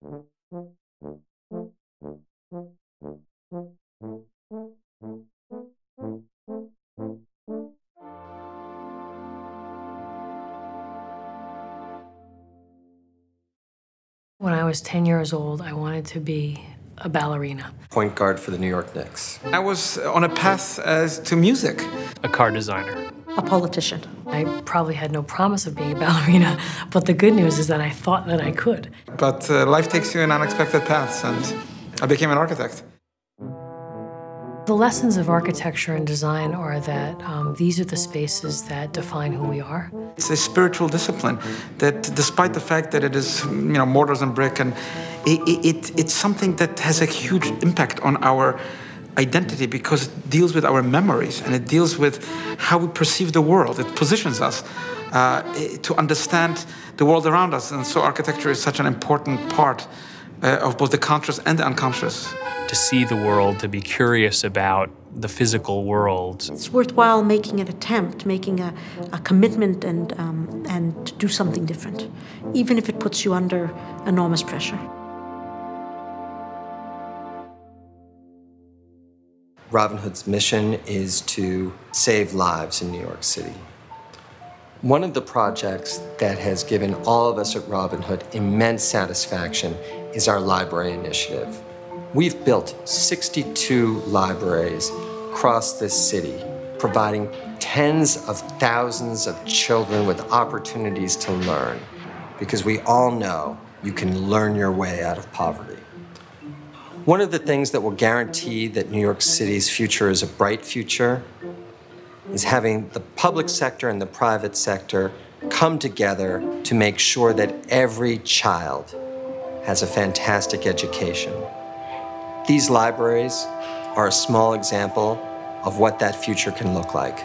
When I was 10 years old, I wanted to be a ballerina. Point guard for the New York Knicks. I was on a path to music. A car designer. A politician. I probably had no promise of being a ballerina, but the good news is that I thought that I could. But life takes you in unexpected paths, and I became an architect. The lessons of architecture and design are that these are the spaces that define who we are. It's a spiritual discipline that, despite the fact that it is, mortars and brick, and it's something that has a huge impact on our identity because it deals with our memories and it deals with how we perceive the world. It positions us to understand the world around us, and so architecture is such an important part of both the conscious and the unconscious. To see the world, to be curious about the physical world. It's worthwhile making an attempt, making a commitment and to do something different, even if it puts you under enormous pressure. Robin Hood's mission is to save lives in New York City. One of the projects that has given all of us at Robin Hood immense satisfaction is our library initiative. We've built 62 libraries across this city, providing tens of thousands of children with opportunities to learn, because we all know you can learn your way out of poverty. One of the things that will guarantee that New York City's future is a bright future is having the public sector and the private sector come together to make sure that every child has a fantastic education. These libraries are a small example of what that future can look like.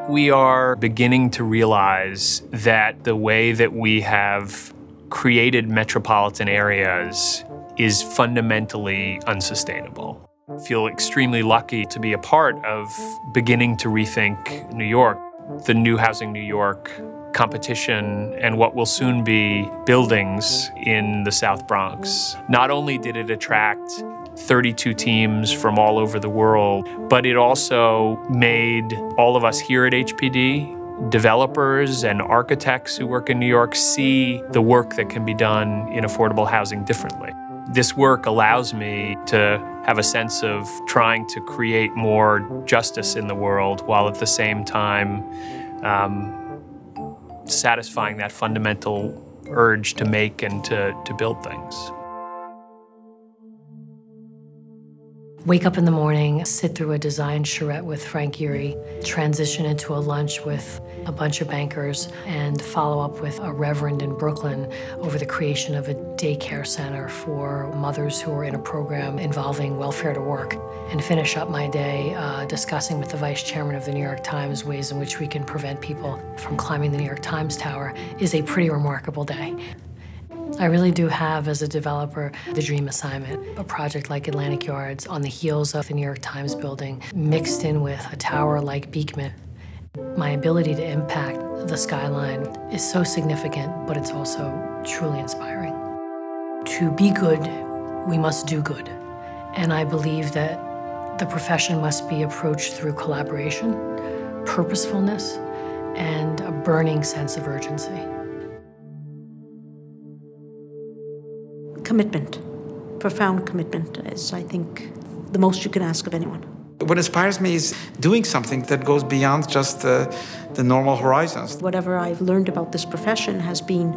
We are beginning to realize that the way that we have created metropolitan areas is fundamentally unsustainable. I feel extremely lucky to be a part of beginning to rethink New York, the New Housing New York competition, and what will soon be buildings in the South Bronx. Not only did it attract 32 teams from all over the world, but it also made all of us here at HPD, developers and architects who work in New York, see the work that can be done in affordable housing differently. This work allows me to have a sense of trying to create more justice in the world while at the same time satisfying that fundamental urge to make and to build things. Wake up in the morning, sit through a design charrette with Frank Gehry, transition into a lunch with a bunch of bankers, and follow up with a reverend in Brooklyn over the creation of a daycare center for mothers who are in a program involving welfare to work, and finish up my day discussing with the vice chairman of the New York Times ways in which we can prevent people from climbing the New York Times Tower is a pretty remarkable day. I really do have, as a developer, the dream assignment, a project like Atlantic Yards on the heels of the New York Times building, mixed in with a tower like Beekman. My ability to impact the skyline is so significant, but it's also truly inspiring. To be good, we must do good. And I believe that the profession must be approached through collaboration, purposefulness, and a burning sense of urgency. Commitment, profound commitment is, I think, the most you can ask of anyone. What inspires me is doing something that goes beyond just the normal horizons. Whatever I've learned about this profession has been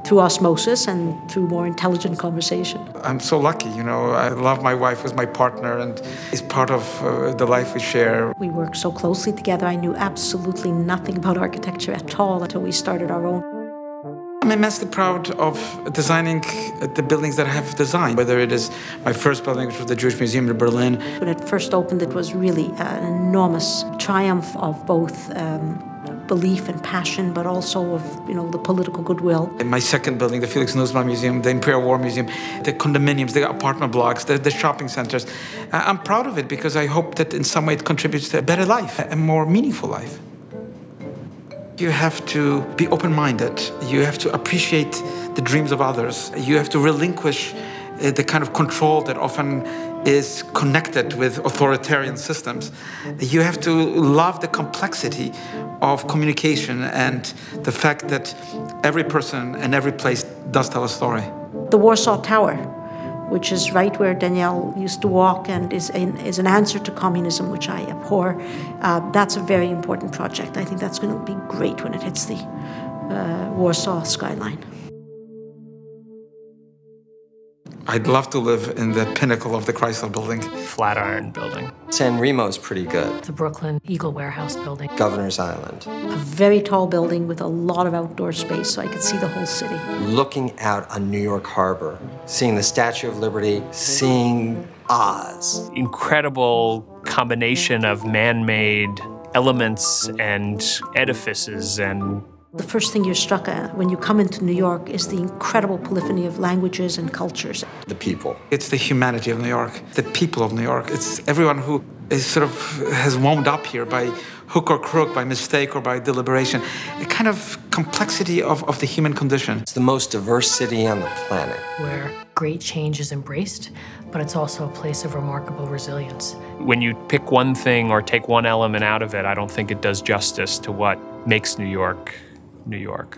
through osmosis and through more intelligent conversation. I'm so lucky, I love my wife as my partner and is part of the life we share. We work so closely together. I knew absolutely nothing about architecture at all until we started our own. I'm immensely proud of designing the buildings that I have designed, whether it is my first building, which was the Jewish Museum in Berlin. When it first opened, it was really an enormous triumph of both belief and passion, but also of the political goodwill. In my second building, the Felix Nussbaum Museum, the Imperial War Museum, the condominiums, the apartment blocks, the shopping centers. I'm proud of it because I hope that in some way it contributes to a better life, a more meaningful life. You have to be open-minded. You have to appreciate the dreams of others. You have to relinquish the kind of control that often is connected with authoritarian systems. You have to love the complexity of communication and the fact that every person and every place does tell a story. The Warsaw Tower, which is right where Daniel used to walk and is an answer to communism, which I abhor. That's a very important project. I think that's going to be great when it hits the Warsaw skyline. I'd love to live in the pinnacle of the Chrysler Building. Flatiron Building. San Remo's pretty good. The Brooklyn Eagle Warehouse building. Governor's Island. A very tall building with a lot of outdoor space, so I could see the whole city. Looking out on New York Harbor, seeing the Statue of Liberty, seeing Oz. Incredible combination of man-made elements and edifices and The first thing you're struck at when you come into New York is the incredible polyphony of languages and cultures. The people. It's the humanity of New York, the people of New York. It's everyone who is sort of has wound up here by hook or crook, by mistake or by deliberation. A kind of complexity of the human condition. It's the most diverse city on the planet. Where great change is embraced, but it's also a place of remarkable resilience. When you pick one thing or take one element out of it, I don't think it does justice to what makes New York, New York.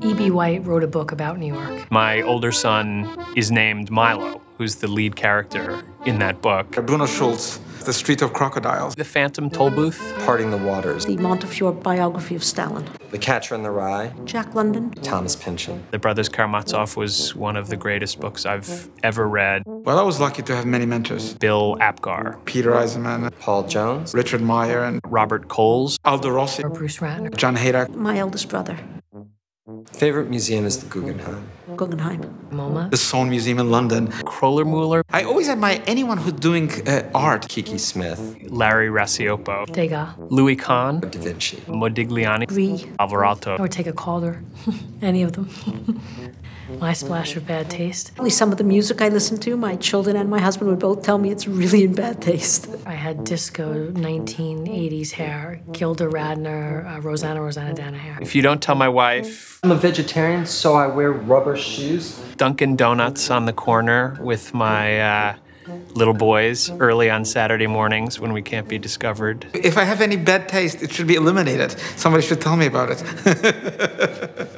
E.B. White wrote a book about New York. My older son is named Milo, who's the lead character in that book. Bruno Schulz, The Street of Crocodiles. The Phantom Toll Booth. Parting the Waters. The Montefiore biography of Stalin. The Catcher in the Rye. Jack London. Thomas Pynchon. The Brothers Karamazov was one of the greatest books I've ever read. Well, I was lucky to have many mentors. Bill Apgar. Peter Eisenman, Paul Jones. Richard Meyer, and Robert Coles. Aldo Rossi. Or Bruce Ratner. John Haydock. My eldest brother. Favorite museum is the Guggenheim. Guggenheim. MoMA. The Sohn Museum in London. Krollermuller. I always admire anyone who's doing art. Kiki Smith. Larry Rassiopo. Degas. Louis Kahn. Da Vinci. Modigliani. Brie. Alvarado. Or take a Calder. Any of them. My splash of bad taste. Some of the music I listen to, my children and my husband would both tell me it's really in bad taste. I had disco 1980s hair, Gilda Radner, Rosanna Dana hair. If you don't tell my wife, I'm a vegetarian, so I wear rubber shoes. Dunkin' Donuts on the corner with my little boys early on Saturday mornings when we can't be discovered. If I have any bad taste, it should be eliminated. Somebody should tell me about it.